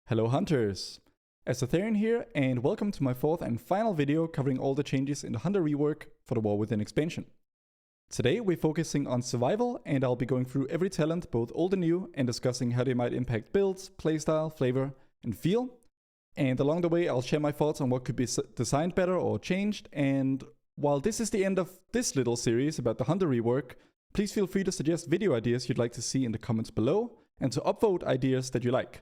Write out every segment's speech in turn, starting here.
Hello hunters! Azortharion here, and welcome to my fourth and final video covering all the changes in the Hunter rework for the War Within expansion. Today we're focusing on survival, and I'll be going through every talent, both old and new, and discussing how they might impact builds, playstyle, flavor, and feel. And along the way I'll share my thoughts on what could be designed better or changed, and while this is the end of this little series about the Hunter rework, please feel free to suggest video ideas you'd like to see in the comments below, and to upvote ideas that you like.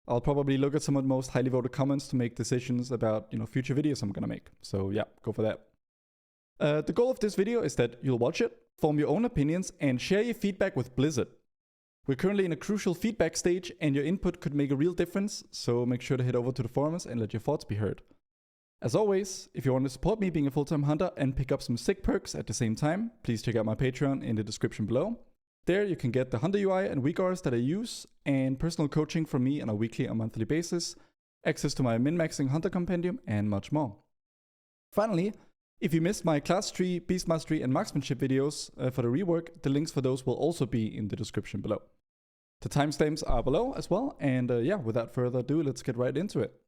I'll probably look at some of the most highly voted comments to make decisions about, future videos I'm gonna make. So yeah, go for that. The goal of this video is that you'll watch it, form your own opinions, and share your feedback with Blizzard. We're currently in a crucial feedback stage, and your input could make a real difference, so make sure to head over to the forums and let your thoughts be heard. As always, if you want to support me being a full-time hunter and pick up some sick perks at the same time, please check out my Patreon in the description below. There you can get the Hunter UI and weak hours that I use, and personal coaching from me on a weekly or monthly basis, access to my min-maxing Hunter compendium, and much more. Finally, if you missed my class tree, beast mastery, and marksmanship videos for the rework, the links for those will also be in the description below. The timestamps are below as well, and yeah, without further ado, let's get right into it.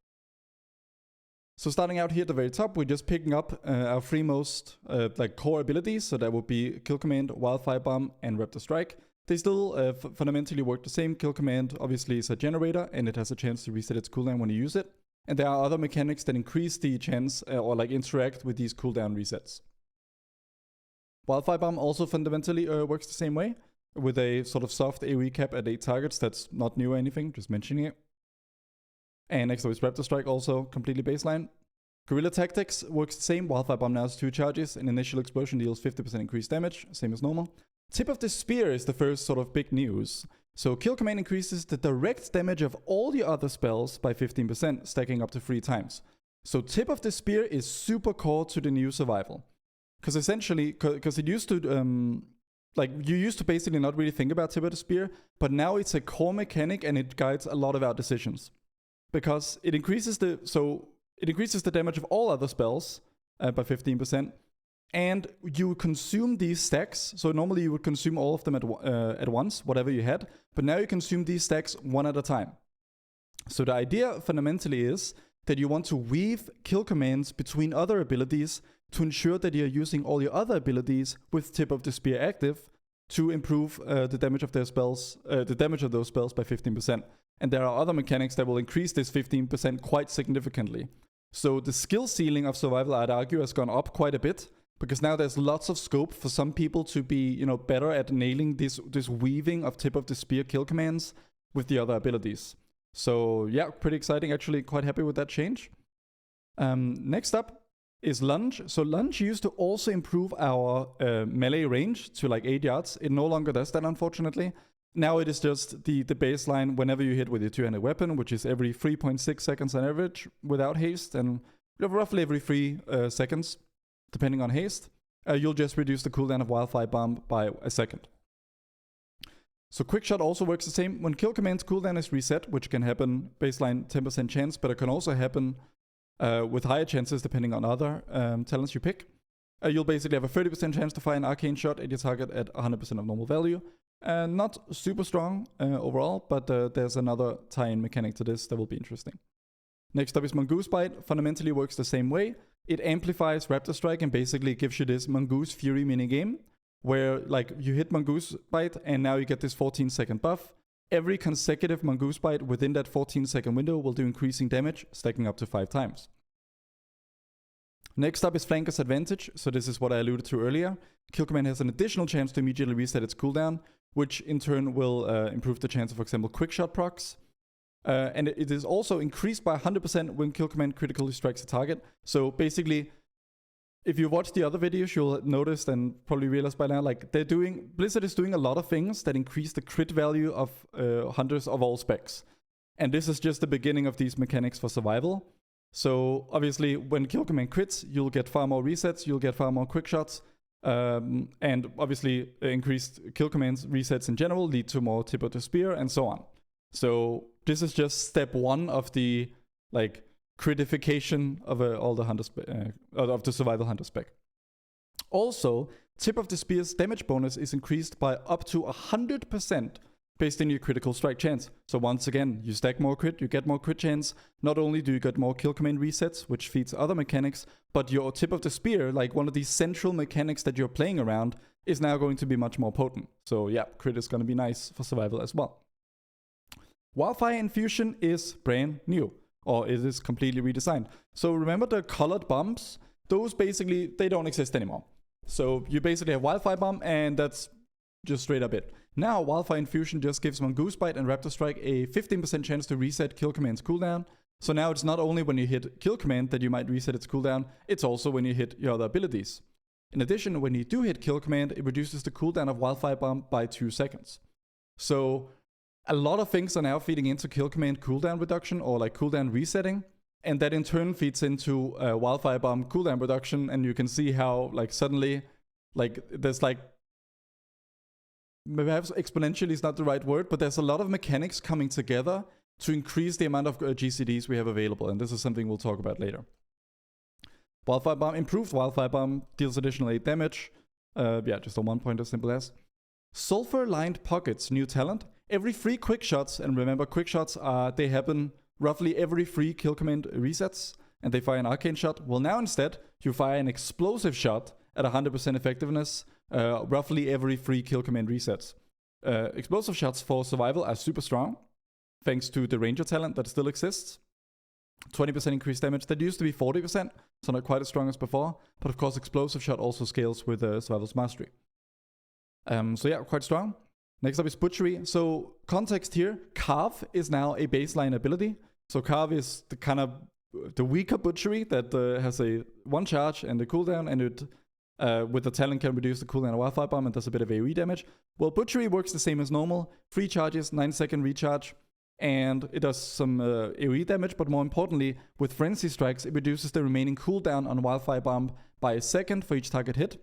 So starting out here at the very top, we're just picking up our three most core abilities. So that would be Kill Command, Wildfire Bomb, and Raptor Strike. They still fundamentally work the same. Kill Command obviously is a generator, and it has a chance to reset its cooldown when you use it. And there are other mechanics that increase the chance or interact with these cooldown resets. Wildfire Bomb also fundamentally works the same way, with a sort of soft AoE cap at 8 targets. That's not new or anything, just mentioning it. And next up is Raptor Strike, also completely baseline. Guerrilla Tactics works the same. Wildfire Bomb now has 2 charges. An initial explosion deals 50% increased damage, same as normal. Tip of the Spear is the first sort of big news. So Kill Command increases the direct damage of all the other spells by 15%, stacking up to 3 times. So Tip of the Spear is super core to the new survival. Because essentially, because it used to, you used to basically not really think about Tip of the Spear, but now it's a core mechanic and it guides a lot of our decisions. Because it increases the damage of all other spells by 15%, and you consume these stacks. So normally you would consume all of them at once, whatever you had, but now you consume these stacks one at a time. So the idea fundamentally is that you want to weave kill commands between other abilities to ensure that you're using all your other abilities with Tip of the Spear active to improve the damage of their spells, the damage of those spells by 15%. And there are other mechanics that will increase this 15% quite significantly. So the skill ceiling of survival, I'd argue, has gone up quite a bit, because now there's lots of scope for some people to be, better at nailing this weaving of Tip of the Spear kill commands with the other abilities. So yeah, pretty exciting. Actually, quite happy with that change. Next up is Lunge. So Lunge used to also improve our melee range to 8 yards. It no longer does that, unfortunately. Now it is just the baseline whenever you hit with your two-handed weapon, which is every 3.6 seconds on average without haste, and roughly every 3 seconds, depending on haste, you'll just reduce the cooldown of Wildfire Bomb by a second. So Quick Shot also works the same. When Kill Command's cooldown is reset, which can happen baseline 10% chance, but it can also happen with higher chances depending on other talents you pick, you'll basically have a 30% chance to fire an arcane shot at your target at 100% of normal value. Not super strong overall, but there's another tie-in mechanic to this that will be interesting. Next up is Mongoose Bite. Fundamentally works the same way. It amplifies Raptor Strike and basically gives you this Mongoose Fury minigame, where you hit Mongoose Bite and now you get this 14-second buff. Every consecutive Mongoose Bite within that 14-second window will do increasing damage, stacking up to 5 times. Next up is Flanker's Advantage. So this is what I alluded to earlier. Kill Command has an additional chance to immediately reset its cooldown, which in turn will improve the chance of, for example, Quick Shot procs. And it is also increased by 100% when Kill Command critically strikes a target. So basically, if you watch the other videos, you'll notice and probably realize by now, Blizzard is doing a lot of things that increase the crit value of hunters of all specs. And this is just the beginning of these mechanics for survival. So obviously, when Kill Command crits, you'll get far more resets, you'll get far more quick shots. And obviously, increased Kill Commands resets in general lead to more Tip of the Spear and so on. So this is just step 1 of the critification of all the hunter of the survival hunter spec. Also, Tip of the Spear's damage bonus is increased by up to 100% based on your critical strike chance. So once again, you stack more crit, you get more crit chance. Not only do you get more kill command resets, which feeds other mechanics, but your tip of the spear, like one of these central mechanics that you're playing around, is now going to be much more potent. So yeah, crit is going to be nice for survival as well. Wildfire Infusion is brand new, or it is completely redesigned. So remember the colored bombs? Those basically, they don't exist anymore. So you basically have Wildfire Bomb, and that's just straight up it. Now, Wildfire Infusion just gives Mongoose Bite and Raptor Strike a 15% chance to reset Kill Command's cooldown. So now it's not only when you hit Kill Command that you might reset its cooldown, it's also when you hit your other abilities. In addition, when you do hit Kill Command, it reduces the cooldown of Wildfire Bomb by 2 seconds. So a lot of things are now feeding into Kill Command cooldown reduction, or like cooldown resetting, and that in turn feeds into Wildfire Bomb cooldown reduction, and you can see how like suddenly, like there's like, perhaps exponentially is not the right word, but there's a lot of mechanics coming together to increase the amount of GCDs we have available, and this is something we'll talk about later. Wildfire Bomb improved. Wildfire Bomb deals additional 8 damage. Yeah, just a 1 point as simple as. Sulfur Lined Pockets, new talent. Every 3 quick shots, and remember quick shots they happen roughly every 3 kill command resets, and they fire an arcane shot. Well, now instead, you fire an explosive shot at 100% effectiveness, roughly every 3 kill command resets. Explosive shots for survival are super strong, thanks to the ranger talent that still exists. 20% increased damage. That used to be 40%, so not quite as strong as before. But of course, explosive shot also scales with Survival's Mastery. So yeah, quite strong. Next up is Butchery. So context here, Carve is now a baseline ability. So Carve is the kind of the weaker Butchery that has a 1 charge and a cooldown, and it with the talent can reduce the cooldown of Wildfire Bomb and does a bit of AoE damage. Well, Butchery works the same as normal. 3 charges, 9-second recharge, and it does some AoE damage, but more importantly, with Frenzy Strikes, it reduces the remaining cooldown on Wildfire Bomb by 1 second for each target hit.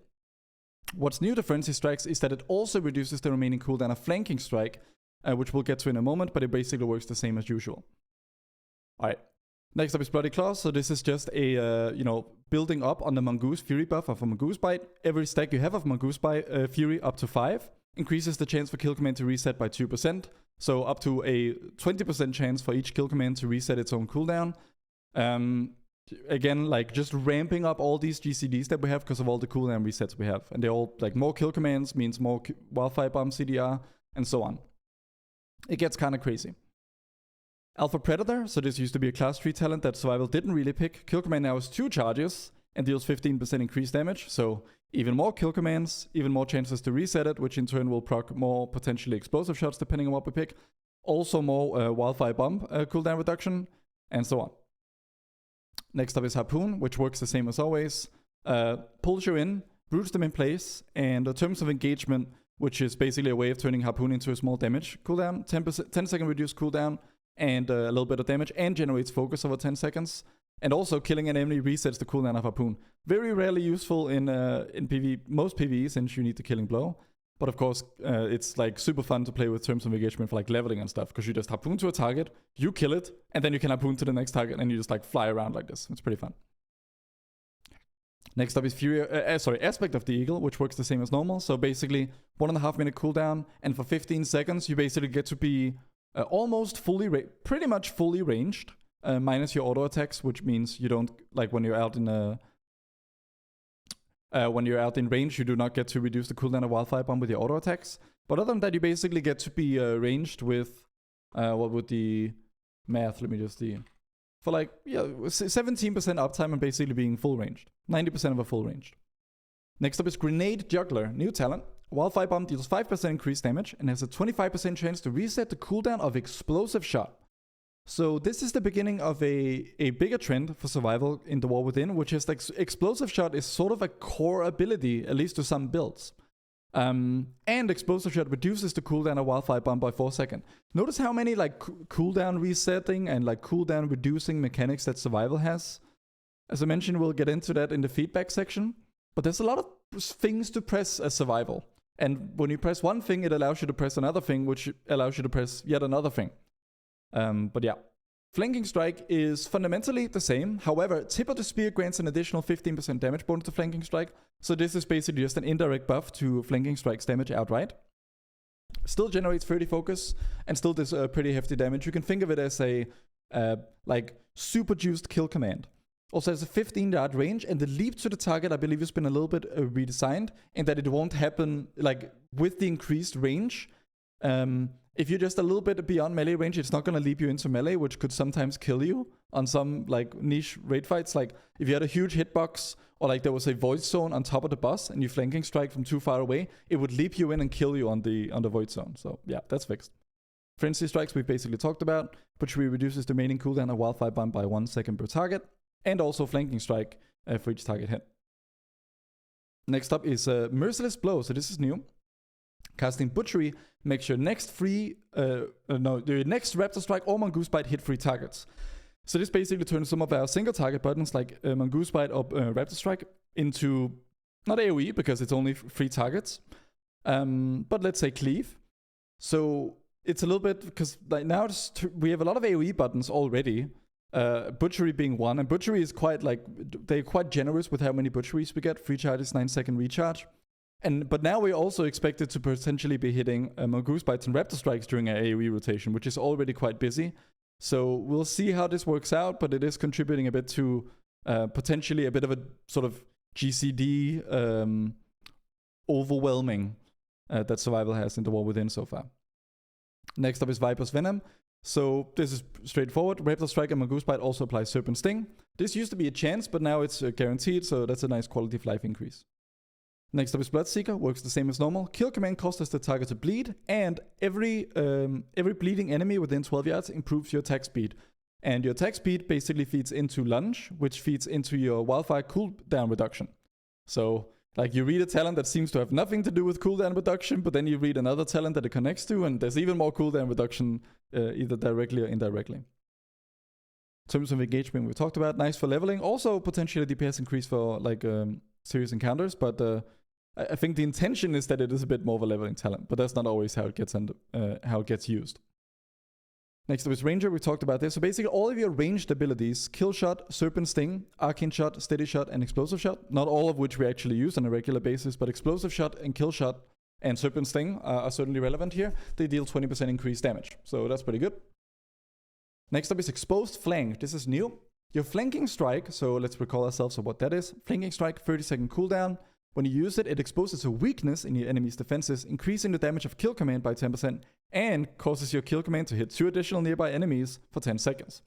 What's new to Frenzy Strikes is that it also reduces the remaining cooldown of Flanking Strike, which we'll get to in a moment, but it basically works the same as usual. Alright, next up is Bloody Claws. So this is just a, building up on the Mongoose Fury buff of a Mongoose Bite. Every stack you have of Mongoose Bite Fury up to 5 increases the chance for kill command to reset by 2%. So up to a 20% chance for each kill command to reset its own cooldown. Again, like just ramping up all these GCDs that we have because of all the cooldown resets we have. And they're all like more kill commands means more Wildfire Bomb CDR and so on. It gets kind of crazy. Alpha Predator, so this used to be a class 3 talent that Survival didn't really pick. Kill command now is 2 charges and deals 15% increased damage. So even more kill commands, even more chances to reset it, which in turn will proc more potentially explosive shots depending on what we pick. Also more Wildfire Bomb cooldown reduction, and so on. Next up is Harpoon, which works the same as always. Pulls you in, roots them in place, and the terms of engagement, which is basically a way of turning Harpoon into a small damage cooldown, 10-second reduced cooldown, and a little bit of damage, and generates focus over 10 seconds. And also, killing an enemy resets the cooldown of Harpoon. Very rarely useful in most PvE, since you need the killing blow. But of course, it's like super fun to play with terms of engagement for like leveling and stuff, because you just harpoon to a target, you kill it, and then you can harpoon to the next target, and you just like fly around like this. It's pretty fun. Next up is Aspect of the Eagle, which works the same as normal. So basically, 1.5 minute cooldown, and for 15 seconds, you basically get to be almost pretty much fully ranged, minus your auto attacks, which means you don't, like when you're out in range, you do not get to reduce the cooldown of Wildfire Bomb with your auto attacks. But other than that, you basically get to be ranged with, what would the math, let me just see. For like, yeah, 17% uptime and basically being full ranged. 90% of a full ranged. Next up is Grenade Juggler, new talent. Wildfire Bomb deals 5% increased damage and has a 25% chance to reset the cooldown of Explosive Shot. So this is the beginning of a bigger trend for Survival in the War Within, which is like Explosive Shot is sort of a core ability, at least to some builds. And Explosive Shot reduces the cooldown of Wildfire Bomb by 4 seconds. Notice how many like cooldown resetting and like cooldown reducing mechanics that Survival has. As I mentioned, we'll get into that in the feedback section. But there's a lot of things to press as Survival. And when you press one thing, it allows you to press another thing, which allows you to press yet another thing. But yeah. Flanking Strike is fundamentally the same. However, Tip of the Spear grants an additional 15% damage bonus to Flanking Strike. So this is basically just an indirect buff to Flanking Strike's damage outright. Still generates 30 focus and still does pretty hefty damage. You can think of it as a like super juiced kill command. Also has a 15-yard range, and the leap to the target I believe has been a little bit redesigned in that it won't happen like with the increased range. If you're just a little bit beyond melee range, it's not going to leap you into melee, which could sometimes kill you on some like niche raid fights. Like if you had a huge hitbox, or like there was a void zone on top of the boss and you flanking strike from too far away, it would leap you in and kill you on the void zone. So yeah, that's fixed. Frenzy strikes we've basically talked about, which reduces the remaining cooldown of wildfire bomb by 1 second per target, and also flanking strike for each target hit. Next up is Merciless Blow. So this is new. Casting Butchery makes your next the next Raptor Strike or Mongoose Bite hit free targets. So this basically turns some of our single target buttons like Mongoose Bite or Raptor Strike into not AoE because it's only free targets, but let's say cleave. So it's a little bit because like now we have a lot of AoE buttons already. Butchery being one, and Butchery is quite like they're quite generous with how many butcheries we get. Free charge is 9-second recharge. But now we're also expected to potentially be hitting Mongoose Bites and Raptor Strikes during our AoE rotation, which is already quite busy. So we'll see how this works out, but it is contributing a bit to potentially a bit of a sort of GCD overwhelming that Survival has in the War Within so far. Next up is Viper's Venom. So this is straightforward. Raptor Strike and Mongoose Bite also applies Serpent Sting. This used to be a chance, but now it's guaranteed, so that's a nice quality of life increase. Next up is Bloodseeker, works the same as normal. Kill command causes the target to bleed, and every bleeding enemy within 12 yards improves your attack speed. And your attack speed basically feeds into Lunge, which feeds into your Wildfire cooldown reduction. So, like, you read a talent that seems to have nothing to do with cooldown reduction, but then you read another talent that it connects to, and there's even more cooldown reduction, either directly or indirectly. In terms of engagement, we talked about, nice for leveling. Also, potentially a DPS increase for, like, serious encounters, but I think the intention is that it is a bit more of a leveling talent, but that's not always how it gets used. Next up is Ranger. We talked about this. So basically all of your ranged abilities, Kill Shot, Serpent Sting, Arcane Shot, Steady Shot, and Explosive Shot, not all of which we actually use on a regular basis, but Explosive Shot and Kill Shot and Serpent Sting are certainly relevant here. They deal 20% increased damage, so that's pretty good. Next up is Exposed Flank. This is new. Your Flanking Strike, so let's recall ourselves of what that is. Flanking Strike, 30-second cooldown. When you use it, it exposes a weakness in your enemy's defenses, increasing the damage of kill command by 10%, and causes your kill command to hit 2 additional nearby enemies for 10 seconds.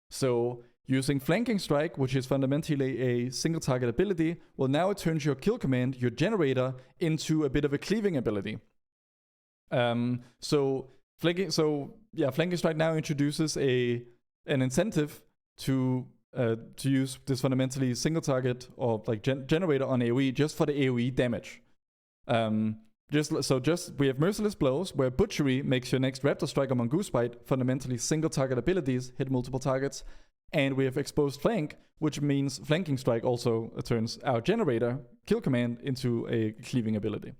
So, using Flanking Strike, which is fundamentally a single target ability, well, now it turns your kill command, your generator, into a bit of a cleaving ability. Flanking Strike now introduces an incentive to use this fundamentally single target or like generator on AoE just for the AoE damage. We have Merciless Blows, where Butchery makes your next Raptor Strike or Mongoose Bite fundamentally single target abilities, hit multiple targets. And we have Exposed Flank, which means Flanking Strike also turns our generator, kill command, into a cleaving ability.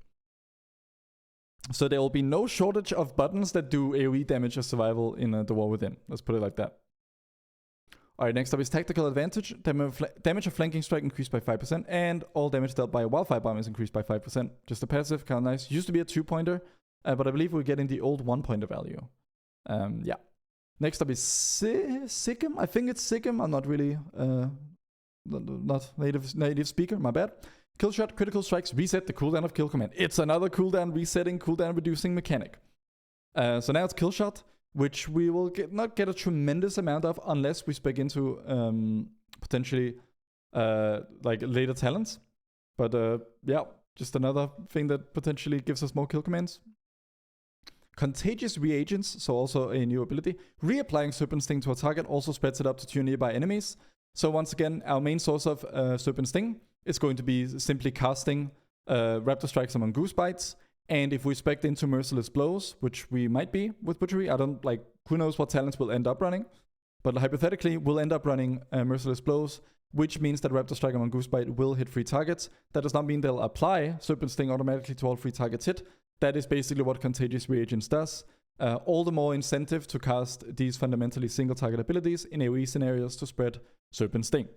So there will be no shortage of buttons that do AoE damage or survival in the War Within. Let's put it like that. Alright, next up is Tactical Advantage. Damage of Flanking Strike increased by 5%, and all damage dealt by a Wildfire Bomb is increased by 5%. Just a passive, kind of nice. Used to be a 2-pointer, but I believe we're getting the old 1-pointer value. Yeah. Next up is Sikkim. I think it's Sikkim. I'm not really not native speaker. My bad. Kill Shot, Critical Strikes reset the cooldown of Kill Command. It's another cooldown resetting, cooldown reducing mechanic. So now it's Kill Shot, which we will not get a tremendous amount of unless we spec into potentially like later talents. But yeah, just another thing that potentially gives us more kill commands. Contagious Reagents, so also a new ability. Reapplying Serpent Sting to a target also spreads it up to 2 nearby enemies. So once again, our main source of Serpent Sting is going to be simply casting Raptor Strikes and Mongoose Bites. And if we spec into Merciless Blows, which we might be with Butchery, who knows what talents we'll end up running. But hypothetically, we'll end up running Merciless Blows, which means that Raptor Strike and Mongoose Bite will hit free targets. That does not mean they'll apply Serpent Sting automatically to all free targets hit. That is basically what Contagious Reagents does. All the more incentive to cast these fundamentally single target abilities in AoE scenarios to spread Serpent Sting.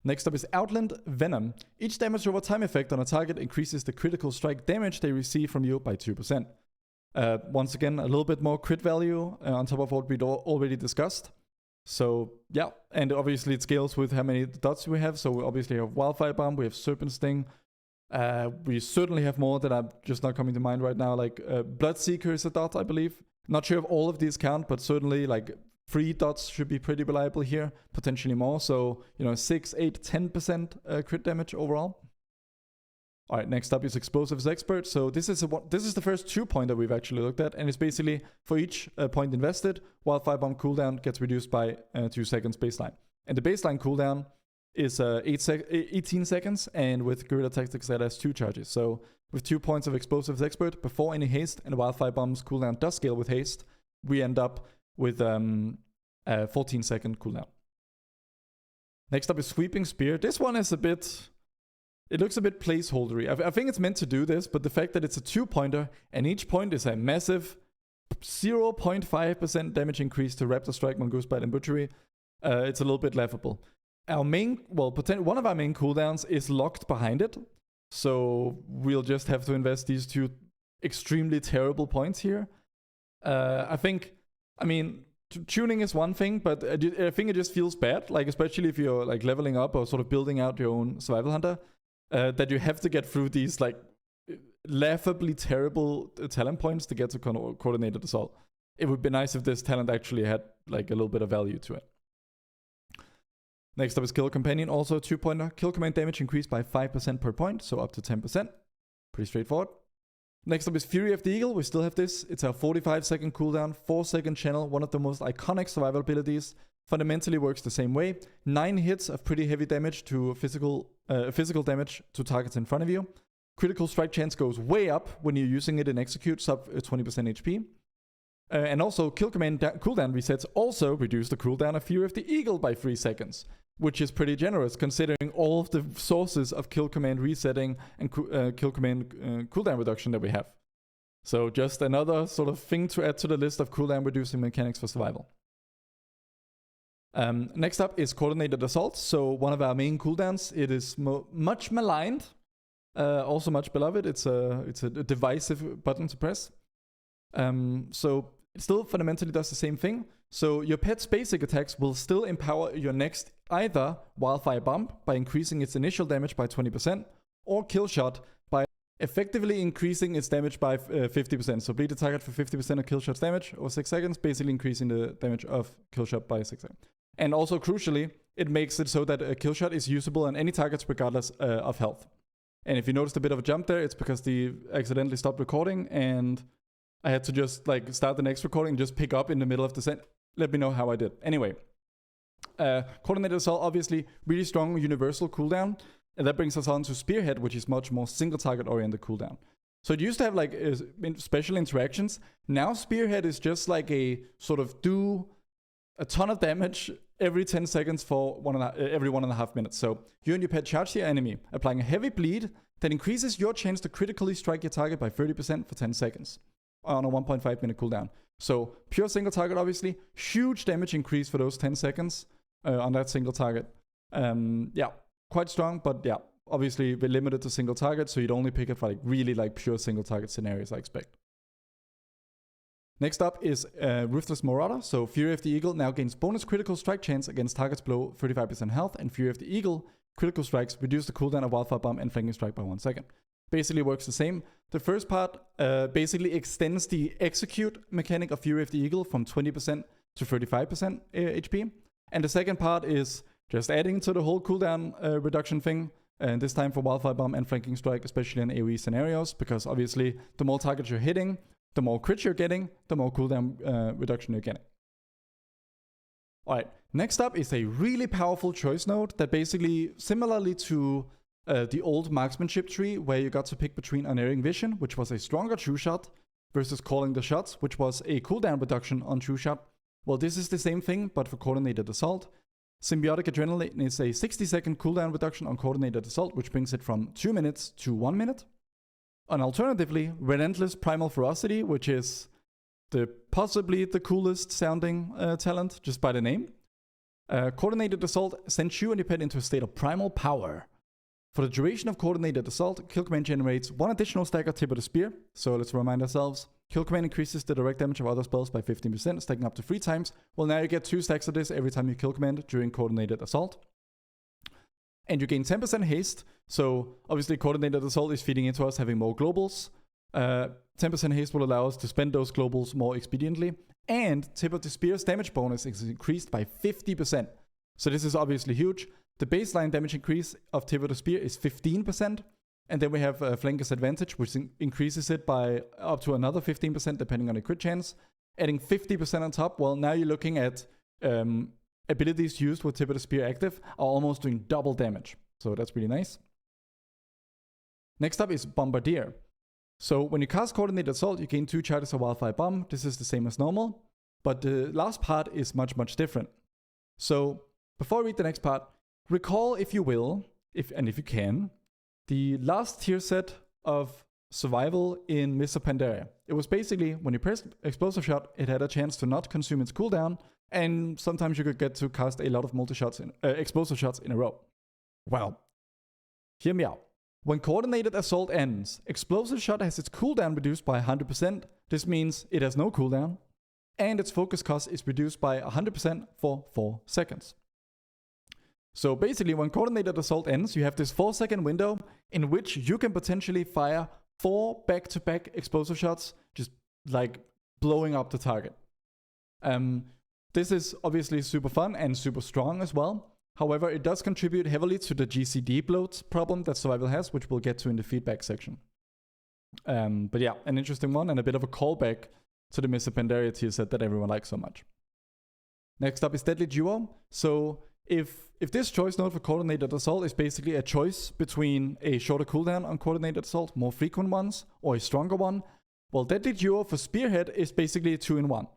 Next up is Outland Venom. Each damage over time effect on a target increases the critical strike damage they receive from you by 2%. Once again, a little bit more crit value on top of what we'd already discussed. So yeah, and obviously it scales with how many dots we have. So we obviously have Wildfire Bomb, we have Serpent Sting. We certainly have more that are just not coming to mind right now, like Bloodseeker is a dot, I believe. Not sure if all of these count, but certainly like 3 dots should be pretty reliable here, potentially more. So, 6, 8, 10% crit damage overall. All right, next up is Explosives Expert. So this is the first 2-pointer we've actually looked at, and it's basically for each point invested, Wildfire Bomb cooldown gets reduced by 2 seconds baseline. And the baseline cooldown is 18 seconds, and with Guerrilla Tactics that has 2 charges. So with 2 points of Explosives Expert before any haste, and Wildfire Bomb's cooldown does scale with haste, we end up with a 14-second cooldown. Next up is Sweeping Spear. This one is it looks a bit placeholdery. I think it's meant to do this, but the fact that it's a 2-pointer, and each point is a massive 0.5% damage increase to Raptor Strike, Mongoose Bite, and Butchery, it's a little bit laughable. One of our main cooldowns is locked behind it, so we'll just have to invest these 2 extremely terrible points here. Tuning is one thing, but I think it just feels bad, like especially if you're like leveling up or sort of building out your own survival hunter, that you have to get through these like laughably terrible talent points to get to coordinated assault. It would be nice if this talent actually had like a little bit of value to it. Next up is Kill Companion, also a 2-pointer. Kill command damage increased by 5% per point, so up to 10%. Pretty straightforward. Next up is Fury of the Eagle. We still have this. It's a 45-second cooldown, 4-second channel, one of the most iconic survival abilities. Fundamentally works the same way. 9 hits of pretty heavy damage to physical damage to targets in front of you. Critical strike chance goes way up when you're using it in execute, sub 20% HP. And also, kill command cooldown resets also reduce the cooldown of Fury of the Eagle by 3 seconds, which is pretty generous considering all of the sources of kill command resetting and kill command cooldown reduction that we have. So just another sort of thing to add to the list of cooldown reducing mechanics for survival. Next up is Coordinated Assault. So one of our main cooldowns. It is much maligned, also much beloved. It's a divisive button to press. So it still fundamentally does the same thing. So your pet's basic attacks will still empower your next either Wildfire Bomb by increasing its initial damage by 20%, or Kill Shot by effectively increasing its damage by 50%. So bleed the target for 50% of Kill Shot's damage over 6 seconds, basically increasing the damage of Kill Shot by 6 seconds. And also crucially, it makes it so that a Kill Shot is usable on any targets regardless of health. And if you noticed a bit of a jump there, it's because they accidentally stopped recording and I had to just like start the next recording and just pick up in the middle of the set. Let me know how I did. Anyway, Coordinated Assault, obviously, really strong universal cooldown. And that brings us on to Spearhead, which is much more single target oriented cooldown. So it used to have like special interactions. Now Spearhead is just like a sort of do a ton of damage every 10 seconds for every 1.5 minutes. So you and your pet charge the enemy, applying a heavy bleed that increases your chance to critically strike your target by 30% for 10 seconds. On a 1.5 minute cooldown. So pure single target, obviously, huge damage increase for those 10 seconds on that single target. Yeah, quite strong, but yeah, obviously we're limited to single target, so you'd only pick it for like really like pure single target scenarios, I expect. Next up is Ruthless Marauder. So Fury of the Eagle now gains bonus critical strike chance against targets below 35% health, and Fury of the Eagle critical strikes reduce the cooldown of Wildfire Bomb and Flanking Strike by 1 second. Basically works the same. The first part basically extends the execute mechanic of Fury of the Eagle from 20% to 35% HP. And the second part is just adding to the whole cooldown reduction thing. And this time for Wildfire Bomb and Flanking Strike, especially in AoE scenarios, because obviously the more targets you're hitting, the more crits you're getting, the more cooldown reduction you're getting. Alright, next up is a really powerful choice node that basically, similarly to the old marksmanship tree, where you got to pick between Unerring Vision, which was a stronger true shot, versus Calling the Shots, which was a cooldown reduction on true shot. Well, this is the same thing, but for Coordinated Assault. Symbiotic Adrenaline is a 60-second cooldown reduction on Coordinated Assault, which brings it from 2 minutes to 1 minute. And alternatively, Relentless Primal Ferocity, which is possibly the coolest sounding talent, just by the name. Coordinated Assault sends you and your pet into a state of primal power. For the duration of Coordinated Assault, Kill Command generates 1 additional stack of Tip of the Spear. So let's remind ourselves. Kill Command increases the direct damage of other spells by 15%, stacking up to 3 times. Well, now you get 2 stacks of this every time you Kill Command during Coordinated Assault. And you gain 10% haste. So obviously Coordinated Assault is feeding into us having more globals. 10% haste will allow us to spend those globals more expediently. And Tip of the Spear's damage bonus is increased by 50%. So this is obviously huge. The baseline damage increase of Tip of the Spear is 15%. And then we have Flanker's Advantage, which increases it by up to another 15% depending on the crit chance. Adding 50% on top, well, now you're looking at abilities used with Tip of the Spear active are almost doing double damage. So that's really nice. Next up is Bombardier. So when you cast Coordinated Assault, you gain 2 charges of Wildfire Bomb. This is the same as normal, but the last part is much, much different. So before I read the next part, recall, if you will, if you can, the last tier set of survival in Mists of Pandaria. It was basically, when you pressed Explosive Shot, it had a chance to not consume its cooldown, and sometimes you could get to cast a lot of explosive shots in a row. Well, hear me out. When Coordinated Assault ends, Explosive Shot has its cooldown reduced by 100%. This means it has no cooldown, and its focus cost is reduced by 100% for 4 seconds. So basically, when Coordinated Assault ends, you have this 4-second window in which you can potentially fire 4 back-to-back explosive shots, just like blowing up the target. This is obviously super fun and super strong as well. However, it does contribute heavily to the GCD bloat problem that Survival has, which we'll get to in the feedback section. But yeah, an interesting one and a bit of a callback to the Mists of Pandaria tier set that everyone likes so much. Next up is Deadly Duo. So if this choice node for Coordinated Assault is basically a choice between a shorter cooldown on Coordinated Assault, more frequent ones, or a stronger one, well, Deadly Duo for Spearhead is basically a 2-in-1.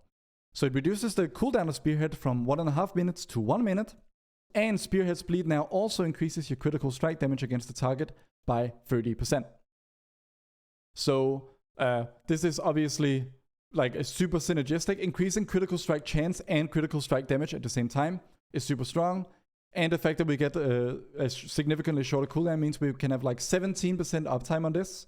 So it reduces the cooldown of Spearhead from 1.5 minutes to 1 minute, and Spearhead's Bleed now also increases your critical strike damage against the target by 30%. So this is obviously like a super synergistic. Increasing critical strike chance and critical strike damage at the same time is super strong. And the fact that we get a significantly shorter cooldown means we can have like 17% uptime on this,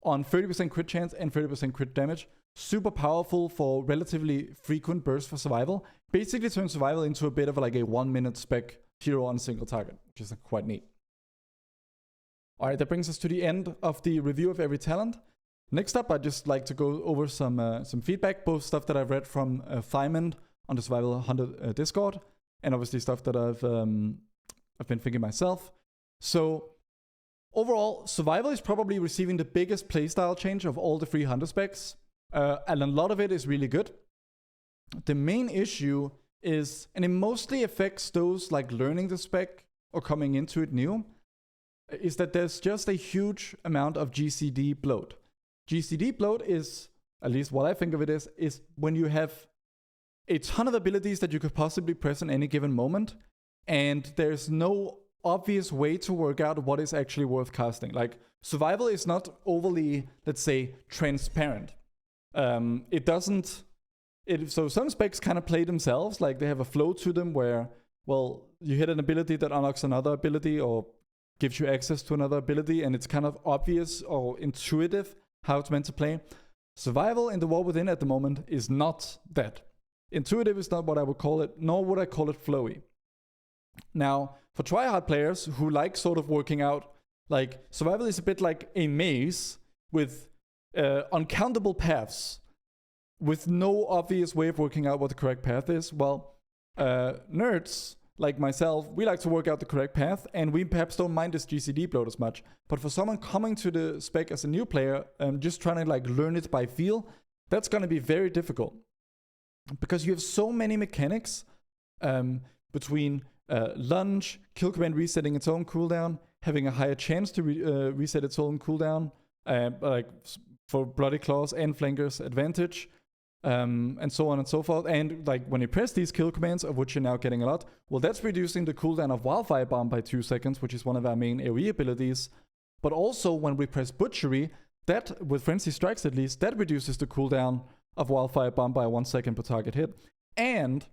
on 30% crit chance and 30% crit damage. Super powerful for relatively frequent bursts for survival. Basically turns survival into a bit of like a 1-minute spec hero on a single target, which is quite neat. Alright, that brings us to the end of the review of every talent. Next up, I'd just like to go over some feedback, both stuff that I've read from Thyminde on the Survival 100 Discord, and obviously stuff that I've been thinking myself. So overall, Survival is probably receiving the biggest playstyle change of all the 300 specs, and a lot of it is really good. The main issue is, and it mostly affects those like learning the spec or coming into it new, is that there's just a huge amount of GCD bloat. GCD bloat is, at least what I think of it is when you have a ton of abilities that you could possibly press in any given moment, and there's no obvious way to work out what is actually worth casting. Like, Survival is not overly, let's say, transparent. So some specs kind of play themselves, like they have a flow to them where, well, you hit an ability that unlocks another ability or gives you access to another ability, and it's kind of obvious or intuitive how it's meant to play. Survival in the War Within at the moment is not that. Intuitive is not what I would call it, nor would I call it flowy. Now, for tryhard players who like sort of working out, like, Survival is a bit like a maze with uncountable paths, with no obvious way of working out what the correct path is. Well, nerds like myself, we like to work out the correct path, and we perhaps don't mind this GCD bloat as much. But for someone coming to the spec as a new player, just trying to like learn it by feel, that's going to be very difficult. Because you have so many mechanics between lunge, kill command resetting its own cooldown, having a higher chance to reset its own cooldown, like for Bloody Claws and Flanker's Advantage, and so on and so forth. And like when you press these kill commands, of which you're now getting a lot, well, that's reducing the cooldown of Wildfire Bomb by 2 seconds, which is one of our main AoE abilities. But also when we press Butchery, that, with Frenzy Strikes at least, that reduces the cooldown of Wildfire Bomb by 1 second per target hit. And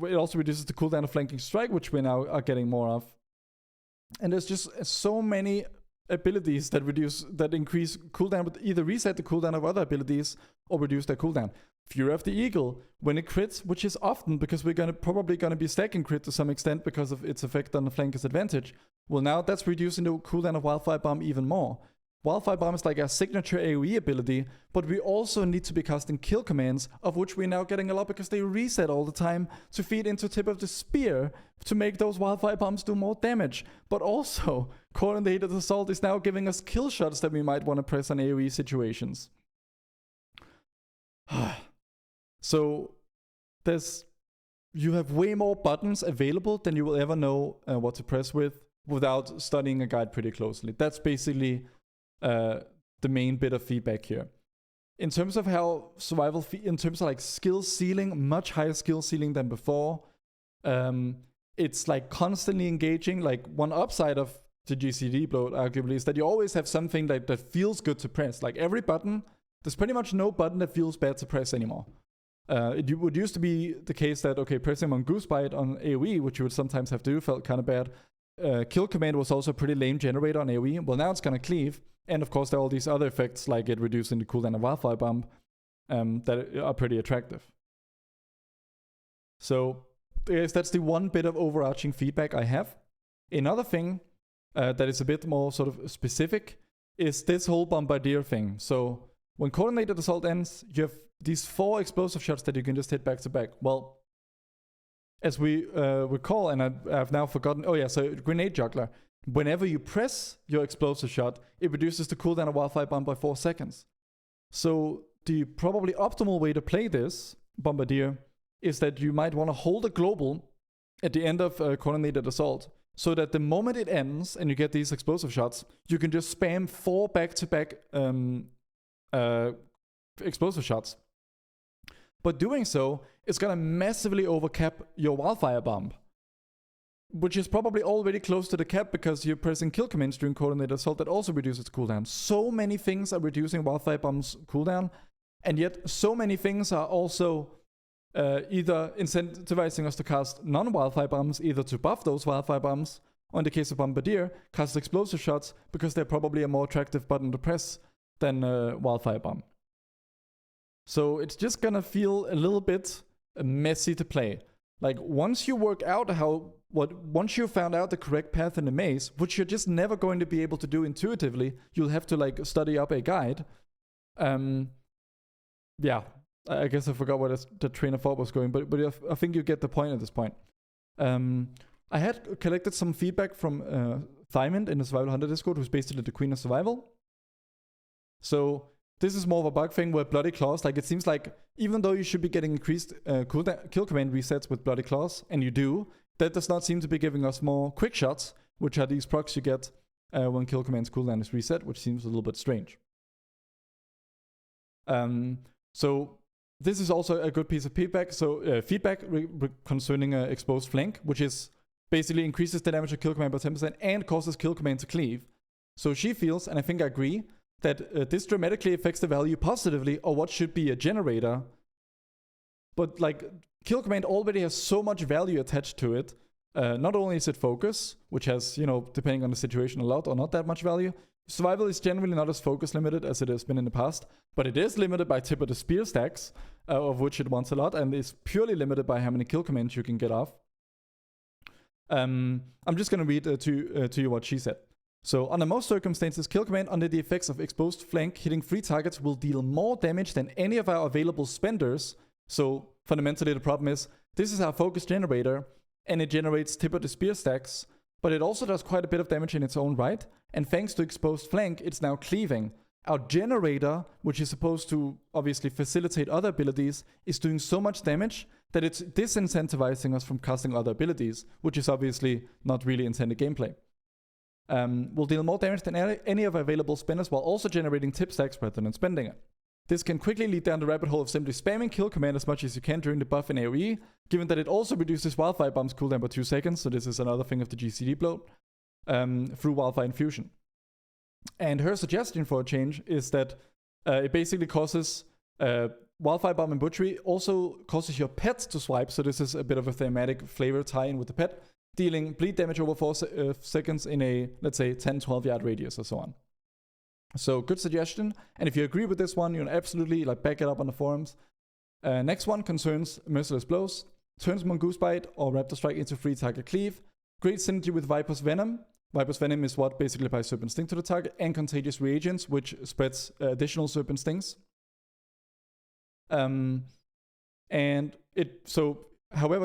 it also reduces the cooldown of flanking strike, which we now are getting more of. And there's just so many abilities that increase cooldown, but either reset the cooldown of other abilities or reduce their cooldown. Fury of the Eagle, when it crits, which is often because we're probably gonna be stacking crit to some extent because of its effect on the flanker's advantage. Well, now that's reducing the cooldown of Wildfire Bomb even more. Wildfire Bomb is like our signature AoE ability, but we also need to be casting kill commands, of which we're now getting a lot because they reset all the time to feed into Tip of the Spear to make those Wildfire Bombs do more damage. But also, Coordinated Assault is now giving us kill shots that we might want to press on AoE situations. So, you have way more buttons available than you will ever know what to press with without studying a guide pretty closely. That's basically the main bit of feedback here. In terms of how survival, in terms of like skill ceiling, much higher skill ceiling than before. It's like constantly engaging. Like one upside of the GCD bloat arguably is that you always have something that feels good to press. Like every button, there's pretty much no button that feels bad to press anymore. It would used to be the case that, okay, pressing Mongoose Bite on AoE, which you would sometimes have to do, felt kind of bad. Kill command was also a pretty lame generator on AoE. Well, now it's gonna cleave. And of course, there are all these other effects, like it reducing the cooldown of Wildfire Bomb, that are pretty attractive. So, that's the one bit of overarching feedback I have. Another thing that is a bit more sort of specific is this whole Bombardier thing. So, when Coordinated Assault ends, you have these 4 explosive shots that you can just hit back to back. Well, as we recall, and I've now forgotten, oh yeah, so Grenade Juggler. Whenever you press your explosive shot, it reduces the cooldown of Wildfire Bomb by 4 seconds. So the probably optimal way to play this Bombardier is that you might want to hold a global at the end of Coordinated Assault, so that the moment it ends and you get these explosive shots, you can just spam 4 back-to-back explosive shots. But doing so is going to massively overcap your Wildfire Bomb, which is probably already close to the cap because you're pressing kill commands during Coordinated Assault that also reduces cooldown. So many things are reducing Wildfire Bomb's cooldown, and yet so many things are also either incentivizing us to cast non-Wildfire Bombs, either to buff those Wildfire Bombs, or in the case of Bombardier, cast explosive shots because they're probably a more attractive button to press than Wildfire Bomb. So it's just gonna feel a little bit messy to play. Like once you work out once you found out the correct path in the maze, which you're just never going to be able to do intuitively, you'll have to like study up a guide. Yeah, I guess I forgot where the train of thought was going, but I think you get the point at this point. I had collected some feedback from Thyminde in the Survival Hunter Discord, who's basically the queen of survival. So this is more of a bug thing where Bloody Claws, like it seems like even though you should be getting increased kill command resets with Bloody Claws, and you do, that does not seem to be giving us more quick shots, which are these procs you get when kill command's cooldown is reset, which seems a little bit strange. So this is also a good piece of feedback. So feedback concerning exposed flank, which is basically increases the damage of kill command by 10% and causes kill command to cleave. So she feels, and I think I agree, that this dramatically affects the value positively, or what should be a generator. But like, kill command already has so much value attached to it. Not only is it focus, which has, depending on the situation, a lot or not that much value. Survival is generally not as focus limited as it has been in the past, but it is limited by Tip of the Spear stacks, of which it wants a lot, and is purely limited by how many kill commands you can get off. I'm just going to read to you what she said. So, under most circumstances, kill command under the effects of exposed flank hitting 3 targets will deal more damage than any of our available spenders. So, fundamentally the problem is, this is our focus generator, and it generates Tip of the Spear stacks, but it also does quite a bit of damage in its own right, and thanks to exposed flank, it's now cleaving. Our generator, which is supposed to obviously facilitate other abilities, is doing so much damage that it's disincentivizing us from casting other abilities, which is obviously not really intended gameplay. Will deal more damage than any of our available spenders while also generating tip stacks rather than spending it. This can quickly lead down the rabbit hole of simply spamming kill command as much as you can during the buff in AoE, given that it also reduces Wildfire Bomb's cooldown by 2 seconds, so this is another thing of the GCD bloat, through Wildfire Infusion. And her suggestion for a change is that it basically causes Wildfire Bomb and Butchery also causes your pet to swipe, so this is a bit of a thematic flavor tie-in with the pet, dealing bleed damage over 4 seconds in a, let's say, 10-12 yard radius or so on. So good suggestion, and if you agree with this one, you know, absolutely like back it up on the forums. Next one concerns Merciless Blows. Turns Mongoose Bite or Raptor Strike into free target cleave. Great synergy with Viper's Venom. Viper's Venom is what basically applies Serpent Sting to the target, and Contagious Reagents, which spreads additional Serpent Stings. However,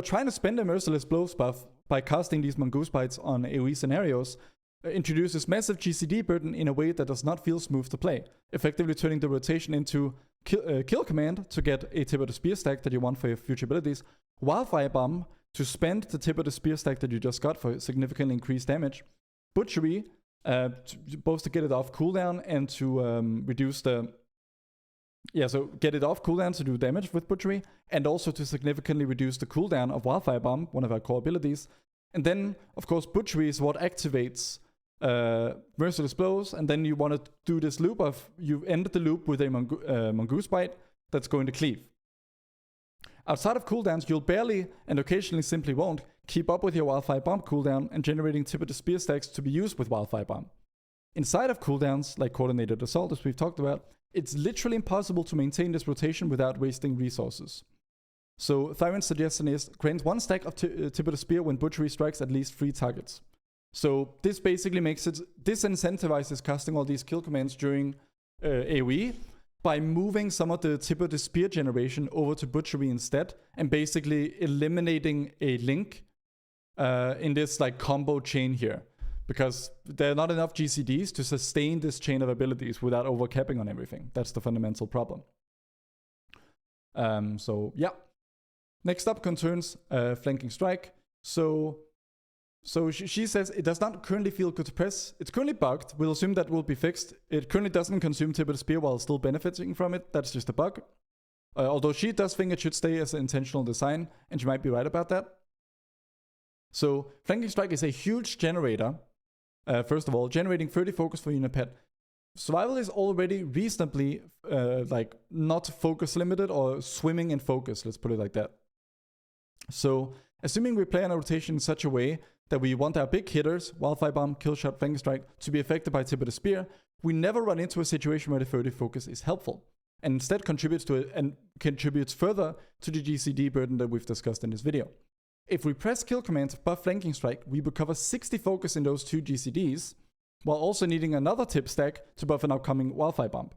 trying to spend a Merciless Blows buff by casting these Mongoose Bites on AoE scenarios introduces massive GCD burden in a way that does not feel smooth to play, effectively turning the rotation into kill command to get a tip of the spear stack that you want for your future abilities, Wildfire Bomb to spend the tip of the spear stack that you just got for significantly increased damage, Butchery both to get it off cooldown and to reduce the... Yeah, so get it off cooldown to do damage with Butchery, and also to significantly reduce the cooldown of Wildfire Bomb, one of our core abilities. And then, of course, Butchery is what activates Merciless Blows, and then you want to do this loop of, you've ended the loop with a Mongoose Bite that's going to cleave. Outside of cooldowns, you'll barely, and occasionally simply won't, keep up with your Wildfire Bomb cooldown and generating tip of the spear stacks to be used with Wildfire Bomb. Inside of cooldowns, like Coordinated Assault, as we've talked about, it's literally impossible to maintain this rotation without wasting resources. So Thyminde's suggestion is, grant 1 stack of tip of the spear when Butchery strikes at least 3 targets. So this basically makes it, disincentivizes casting all these kill commands during AoE by moving some of the tip of the spear generation over to Butchery instead, and basically eliminating a link in this like combo chain here, because there are not enough GCDs to sustain this chain of abilities without overcapping on everything. That's the fundamental problem. So yeah. Next up concerns Flanking Strike. So she says it does not currently feel good to press. It's currently bugged. We'll assume that will be fixed. It currently doesn't consume tip of the spear while still benefiting from it. That's just a bug. Although she does think it should stay as an intentional design, and she might be right about that. So Flanking Strike is a huge generator. First of all, generating 30 focus for unit pet. Survival is already reasonably like not focus limited or swimming in focus, let's put it like that. So assuming we play on a rotation in such a way that we want our big hitters, Wildfire Bomb, Killshot, Flanking Strike, to be affected by tip of the spear, we never run into a situation where the 30 focus is helpful, and instead contributes to it and contributes further to the GCD burden that we've discussed in this video. If we press kill commands buff Flanking Strike, we recover 60 focus in those 2 GCDs, while also needing another tip stack to buff an upcoming Wildfire Bomb.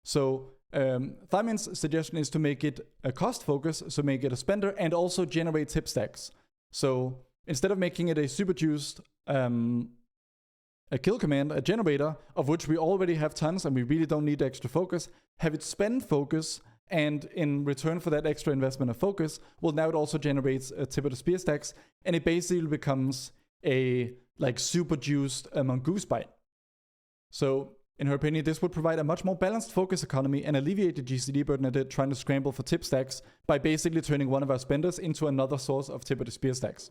So Thyminde's suggestion is to make it a cost focus, so make it a spender, and also generate tip stacks. So instead of making it a super juiced a kill command, a generator, of which we already have tons and we really don't need extra focus, have it spend focus, and in return for that extra investment of focus, well, now it also generates a tip of the spear stacks, and it basically becomes a like super juiced Mongoose Bite. So in her opinion, this would provide a much more balanced focus economy and alleviate the GCD burden of it trying to scramble for tip stacks by basically turning one of our spenders into another source of tip of the spear stacks.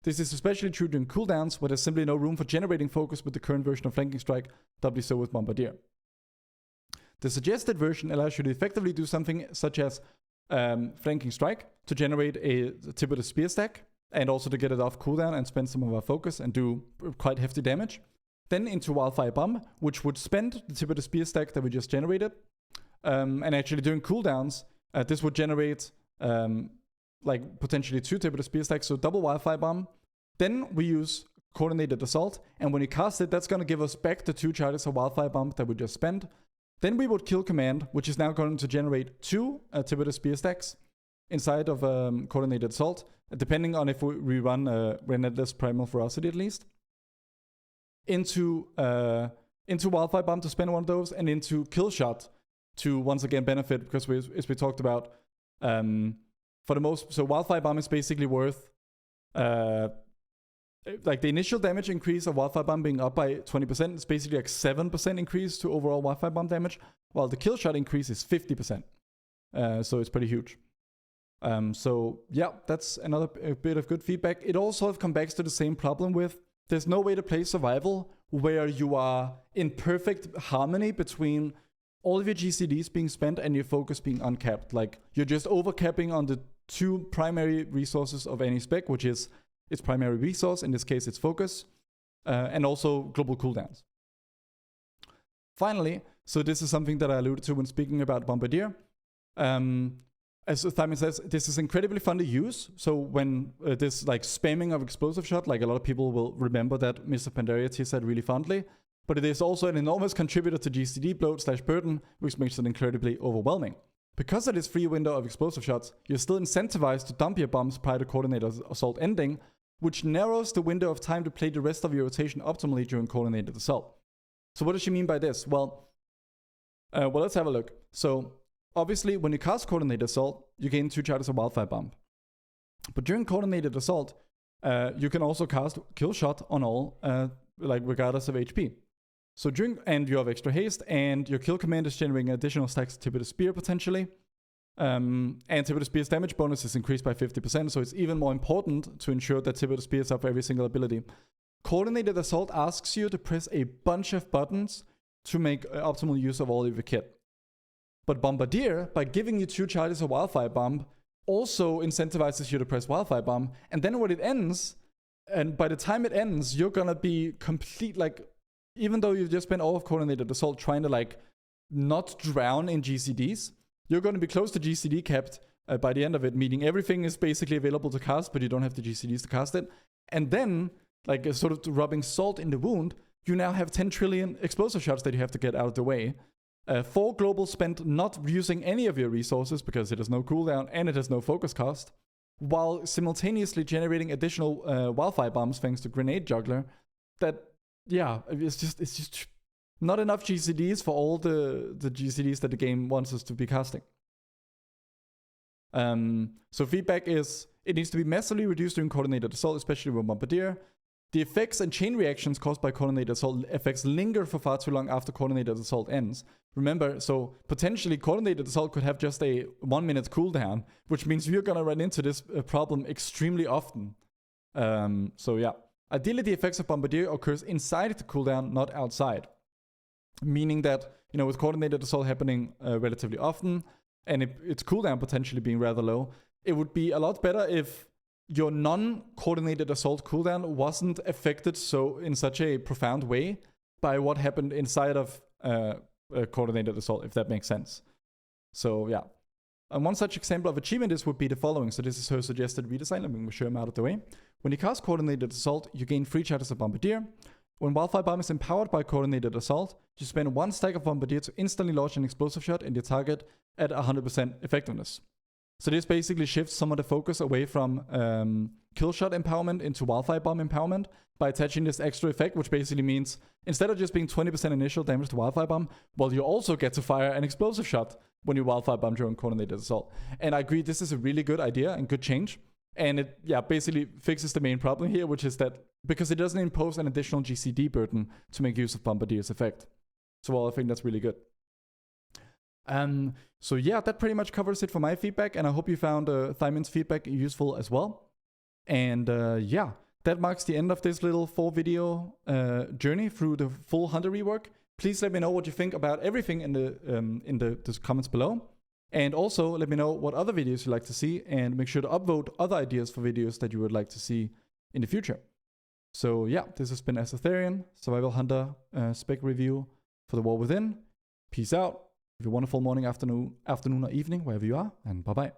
This is especially true during cooldowns, where there's simply no room for generating focus with the current version of Flanking Strike, doubly so with Bombardier. The suggested version allows you to effectively do something such as Flanking Strike to generate a tip of the spear stack, and also to get it off cooldown and spend some of our focus and do quite hefty damage. Then into Wildfire Bomb, which would spend the tip of the spear stack that we just generated. And actually during cooldowns, this would generate like potentially 2 tip of the spear stacks, so double Wildfire Bomb. Then we use Coordinated Assault, and when you cast it, that's going to give us back the 2 charges of Wildfire Bomb that we just spent. Then we would kill command, which is now going to generate 2 tip of the spear stacks inside of Coordinated Assault, depending on if we run Relentless Primal Ferocity at least. Into Wildfire Bomb to spend one of those, and into Killshot to once again benefit, because as we talked about, for the most, so Wildfire Bomb is basically worth like the initial damage increase of Wildfire Bomb being up by 20% is basically like 7% increase to overall Wildfire Bomb damage, while the Killshot increase is 50%. So it's pretty huge. So yeah, that's another bit of good feedback. It all sort of comes back to the same problem with there's no way to play survival where you are in perfect harmony between all of your GCDs being spent and your focus being uncapped. Like you're just overcapping on the two primary resources of any spec, which is its primary resource, in this case its focus, and also global cooldowns. Finally, so this is something that I alluded to when speaking about Bombardier. As Thyminde says, this is incredibly fun to use. So when this like spamming of explosive shot, like a lot of people will remember that Mr. Pandaria said really fondly, but it is also an enormous contributor to GCD bloat / burden, which makes it incredibly overwhelming. Because of this free window of explosive shots, you're still incentivized to dump your bombs prior to coordinated assault ending, which narrows the window of time to play the rest of your rotation optimally during coordinated assault. So what does she mean by this? Well, let's have a look. So obviously, when you cast Coordinated Assault, you gain 2 charges of Wildfire Bomb. But during Coordinated Assault, you can also cast Kill Shot on all, like regardless of HP. So and you have extra haste, and your kill command is generating additional stacks of Tip of the Spear potentially. And Tip of the Spear's damage bonus is increased by 50%, so it's even more important to ensure that Tip of the Spear is up for every single ability. Coordinated Assault asks you to press a bunch of buttons to make optimal use of all of your kit. But Bombardier, by giving you 2 charges of Wildfire Bomb, also incentivizes you to press Wildfire Bomb. And then when it ends, and by the time it ends, you're gonna be complete, like, even though you've just spent all of Coordinated Assault trying to, like, not drown in GCDs, you're gonna be close to GCD capped by the end of it, meaning everything is basically available to cast, but you don't have the GCDs to cast it. And then, like, sort of rubbing salt in the wound, you now have 10 trillion explosive shots that you have to get out of the way. 4 global spent not using any of your resources because it has no cooldown and it has no focus cost, while simultaneously generating additional wildfire bombs thanks to Grenade Juggler. That, yeah, it's just not enough GCDs for all the GCDs that the game wants us to be casting. So feedback is, it needs to be massively reduced during Coordinated Assault, especially with Bombardier. The effects and chain reactions caused by Coordinated Assault effects linger for far too long after Coordinated Assault ends. Remember, so potentially Coordinated Assault could have just a 1-minute cooldown, which means we're gonna run into this problem extremely often. So yeah, ideally the effects of Bombardier occurs inside the cooldown, not outside. Meaning that, you know, with Coordinated Assault happening relatively often, and its cooldown potentially being rather low, it would be a lot better if your non-coordinated assault cooldown wasn't affected so in such a profound way by what happened inside of coordinated assault, if that makes sense. So yeah. And one such example of achievement is would be the following. So this is her suggested redesign. Let me show him out of the way. When you cast Coordinated Assault, you gain 3 charges of Bombardier. When Wildfire Bomb is empowered by Coordinated Assault, you spend 1 stack of Bombardier to instantly launch an explosive shot in your target at 100% effectiveness. So this basically shifts some of the focus away from kill shot empowerment into Wildfire Bomb empowerment by attaching this extra effect, which basically means instead of just being 20% initial damage to Wildfire Bomb, well, you also get to fire an explosive shot when you Wildfire Bomb during Coordinated Assault. And I agree, this is a really good idea and good change. And it, yeah, basically fixes the main problem here, which is that because it doesn't impose an additional GCD burden to make use of Bombardier's effect. So well, I think that's really good. So yeah, that pretty much covers it for my feedback, and I hope you found Thyminde's feedback useful as well. And yeah, that marks the end of this little 4-video journey through the full Hunter rework. Please let me know what you think about everything in the comments below. And also let me know what other videos you'd like to see, and make sure to upvote other ideas for videos that you would like to see in the future. So yeah, this has been Azortharion, Survival Hunter spec review for the War Within. Peace out. Have a wonderful morning, afternoon, or evening, wherever you are, and bye-bye.